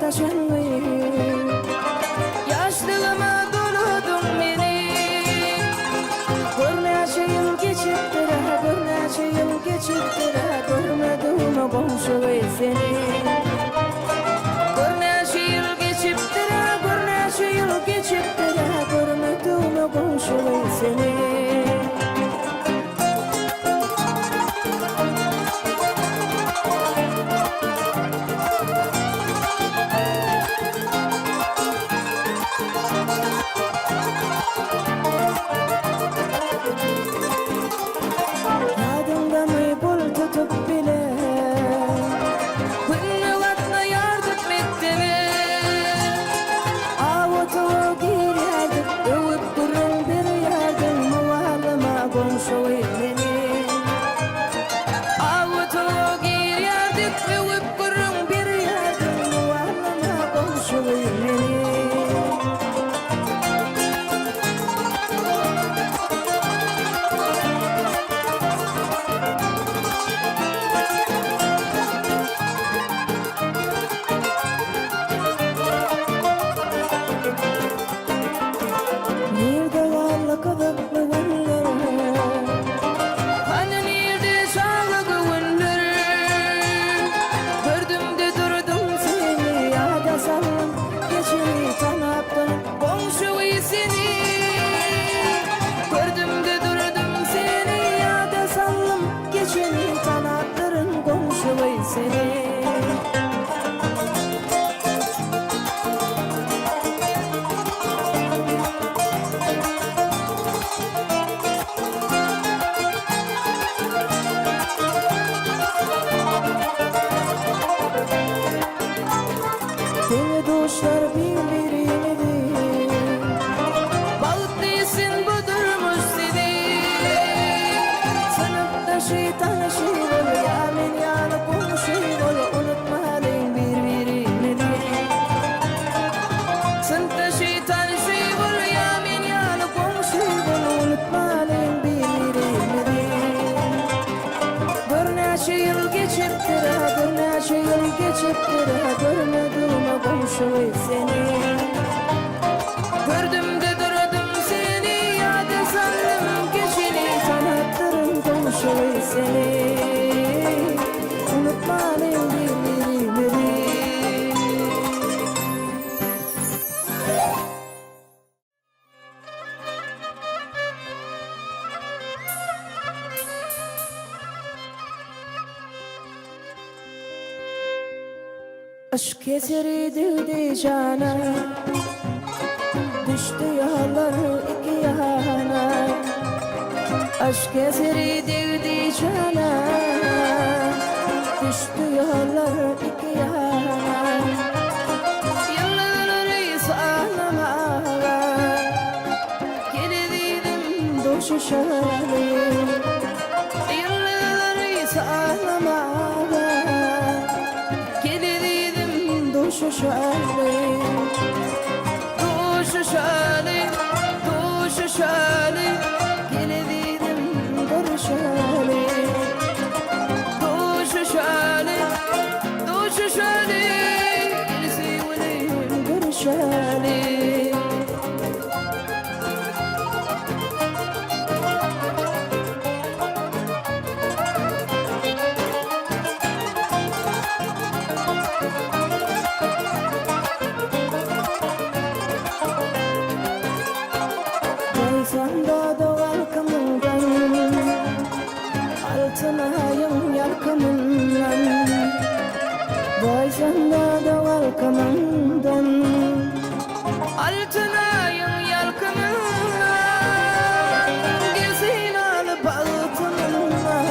taşındı. Yaşlığıma doladın beni. Görneçe yıl geçiptir, görneçe yıl geçiptir. Görmedim o komşuyu seni. Görneçe yıl geçiptir, görneçe yıl geçiptir. Görmedim o komşuyu seni. Görmedim o komşuyu seni. Gördüm de durdum seni. Yâde sandım geçini. Tanıttırım komşuyu seni. Unutmalıyım birbirimizi. Aşk eseri dildi cana, düştü yolları iki yana. Aşk eseri dildi cana, düştü yolları iki yana. Yılları sağlama, geldim doşu şöyle. Yılları sağlama, Duşu şöyle, duşu şöyle, duşu şöyle, gelebilirim dur şöyle. Duşu şöyle, duşu şöyle, gelebilirim dur şöyle. Sanda doğal kanından, altına ayın yelkamından. Vay sanda doğal kanından, altına ayın yelkamından. Gezin alıp altınından,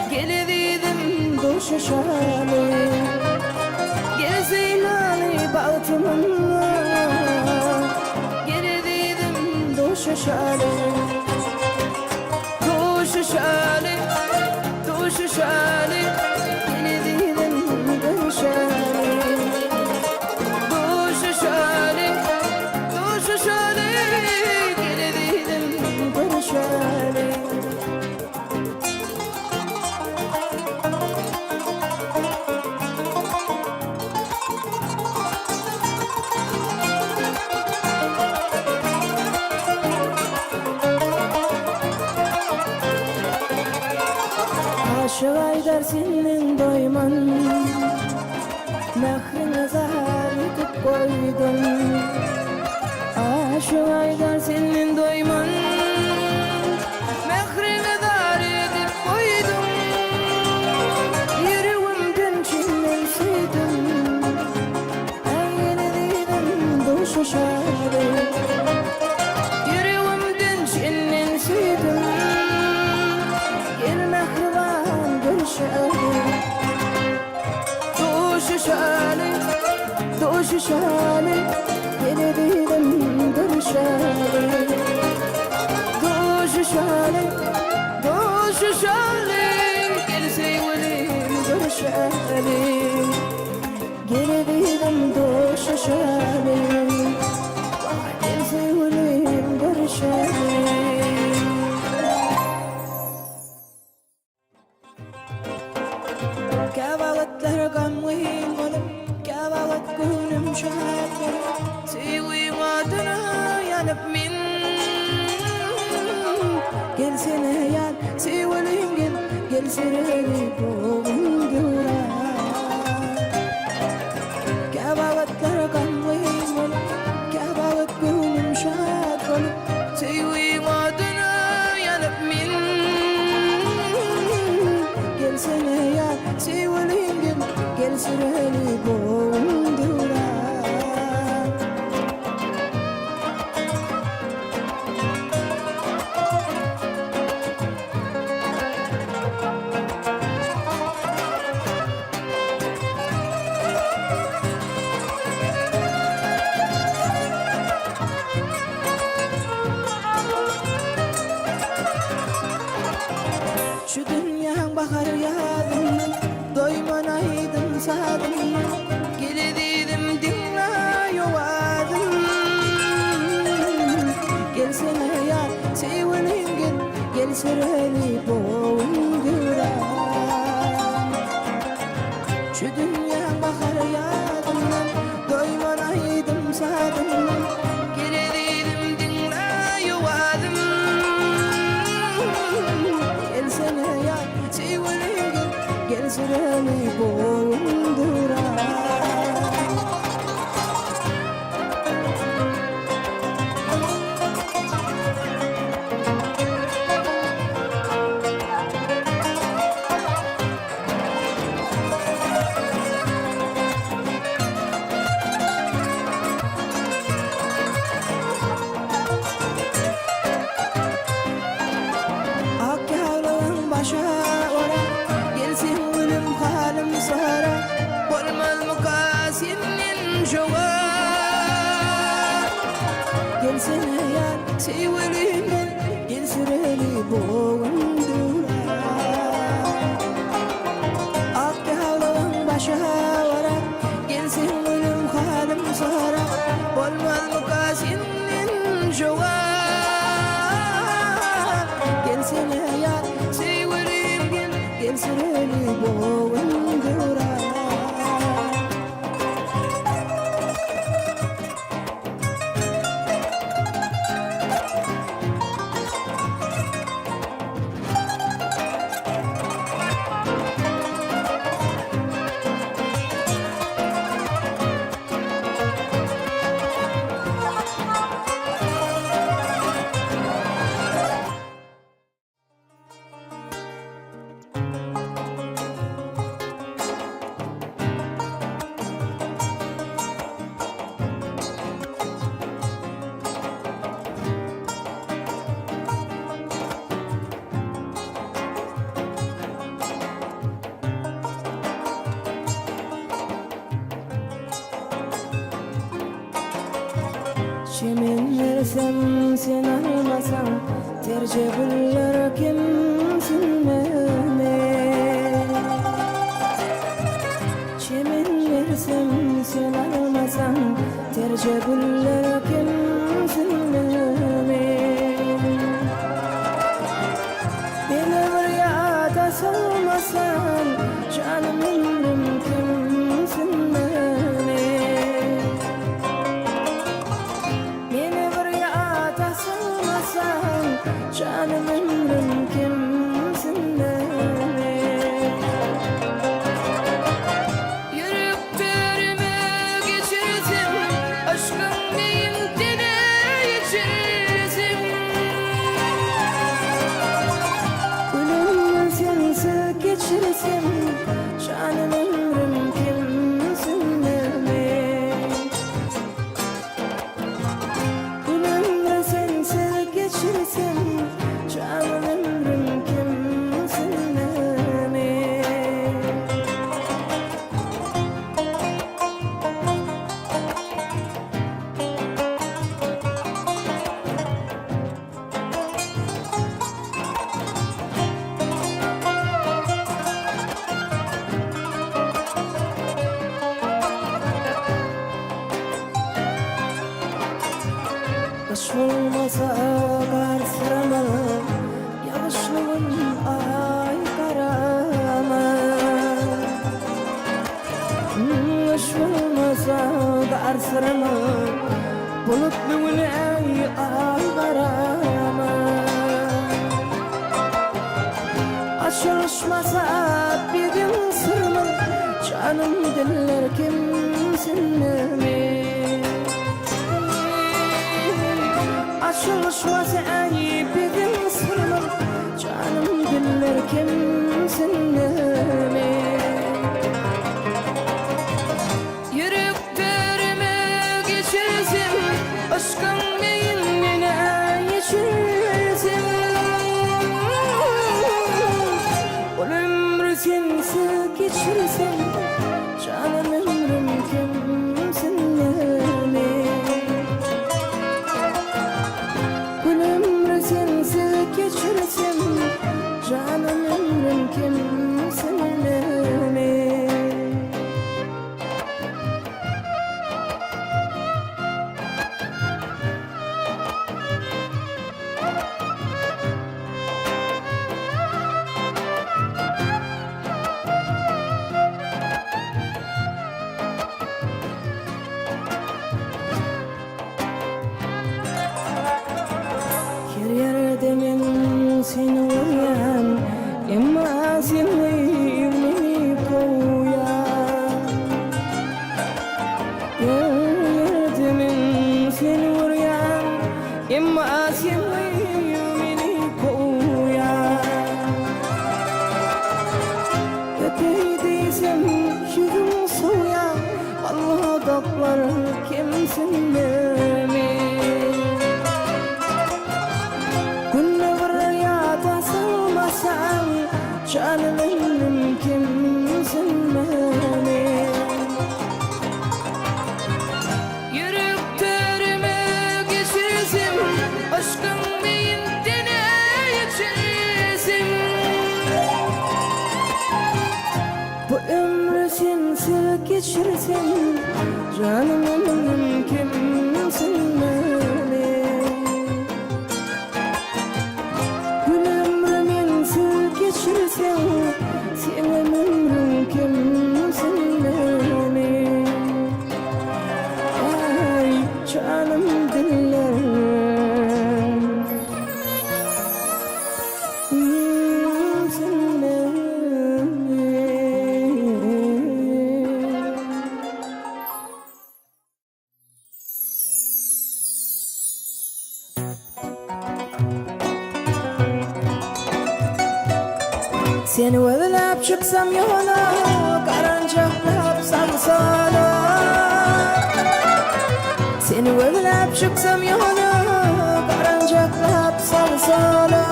gelebilirim duşu şöyle. Gezin alıp altınından, duşu şöyle, duşu şöyle, duşu şöyle, gelebilirim dur şöyle. Duşu şöyle, duşu şöyle, gelebilirim dur şöyle. Aşık Aydar senin doyman, mehrini zahar yutub koydum. Aşık Aydar senin doyman, mehrini zahar yutub koydum. Yüreğimden çinlen süydüm, ayını dedim duşu şarı. Yüreğimden çinlen süydüm, gel mehriban görüşelim. Doşu şale, gele dedim görüşelim. Doşu şale, gel sevgilim görüşelim. Gele dedim doşu şale, gel sevgilim görüşelim. Kavalatlar gamgin olup, kavalat gönlüm şahat olup, sevgim adına yanıp min. Gelsene yan, sevgilim gel, gelsene boğum güra. Kavalatlar gamgin olup, kavalat gönlüm şahat olup, sevgim adına yanıp min. Gelsene yan, sevgilim gel, gelsene boğum güra. Şu dünyanın bahar yağdığından, doyman aydın sağdığından, gele dedim dinle yovadım. Gelsene ya sevgilim gel, gelsene boğum güra. Şu dünyanın bahar yağdığından, doyman aydın sağdığından, gele dedim dinle yovadım. Gelsene ya sevgilim gel, gelsene boğum güra. Başa ora, gelsin gülüm halim sara. Olmaz mukasinin şova. Gelsene yar, sevgilim gel, gelsene boğum güra. Akki havlağın başa ora, gelsin gülüm halim sara. Olmaz mukasinin şova. Gelsene yar, gelsene boğum güra. Çemin versem sen almasan, tercih güller kimsin Mehmet. Çemin versem sen almasan, tercih güller kimsin Mehmet. Beni bir yada salmasan, canım ömrüm kimsin Mehmet. Canım ömrüm kimsin Mehmet. geçirsem canım ömrüm kimsin demek. Bu ömrü sensiz geçirsem canım ömrüm kimsin demek. Kış olmasa kar sıramam, yağışlığın ay karamam. Kış olmasa kar sıramam, bulutluğun ay karamam. Açılışmasa bizim sırrım, canım diller kimsin demek. Açılışmasa bizim sırrım, canım diller kimsin demek. Yüreklerime geçirsin, aşkın beyinine geçirsin. O ömrü sensiz geçirsin, canım ömrüm kimsin demek. Bu ömrü sensiz geçirsin, canım ömrüm kimsin demek. Her yerde men seni uyan, emma sen beni koyan. Her yerde men seni uyan, emma sen beni koyan. Öteydiysem yüzüm soğuyan, Allah dağlar kimsin demek. Canım ömrüm kimsin demek. Yüreklerime geçirsin, aşkın beyindine geçirsin. Bu ömrü sensiz geçirsin, canım ömrüm kimsin demek. Geçirsen senin ömrün kimsin demek. Ay canım diller kimsin demek. Seni övelep çıksam yola, karancıklap sansana. Seni övelep çıksam yola, karancıklap sansana.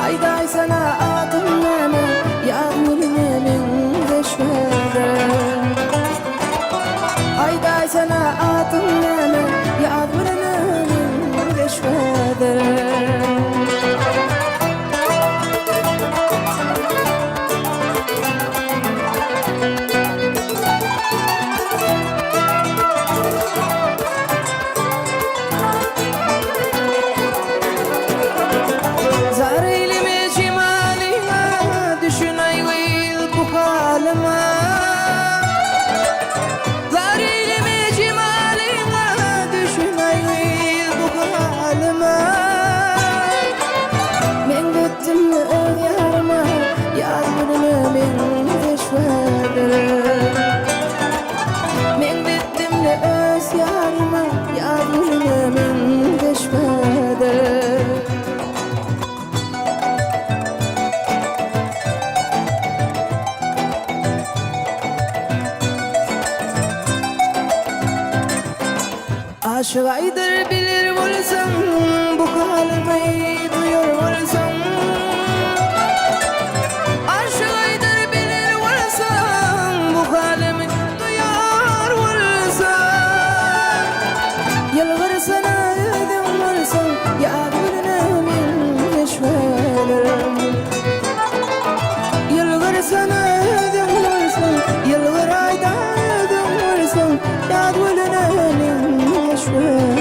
Ayday sana adım neme, yağmurun emin deşmede. Ayday sana adım neme, yağmurun emin deşmede. Aşağıdır bilir olsam bu kalmayı duyur olsam Aşağıdır bilir olsam bu kalmayı duyar olsam Yılgır sana ödüm olsam ya gülüne min eşverim Yılgır sana ödüm olsam yılgır ayda ödüm olsam ya gülüne min eşverim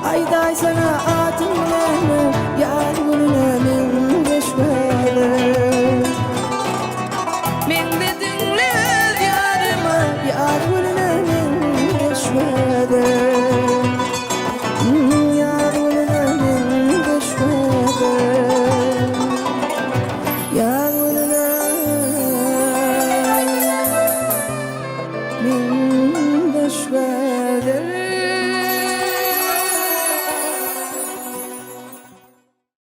Ayday sana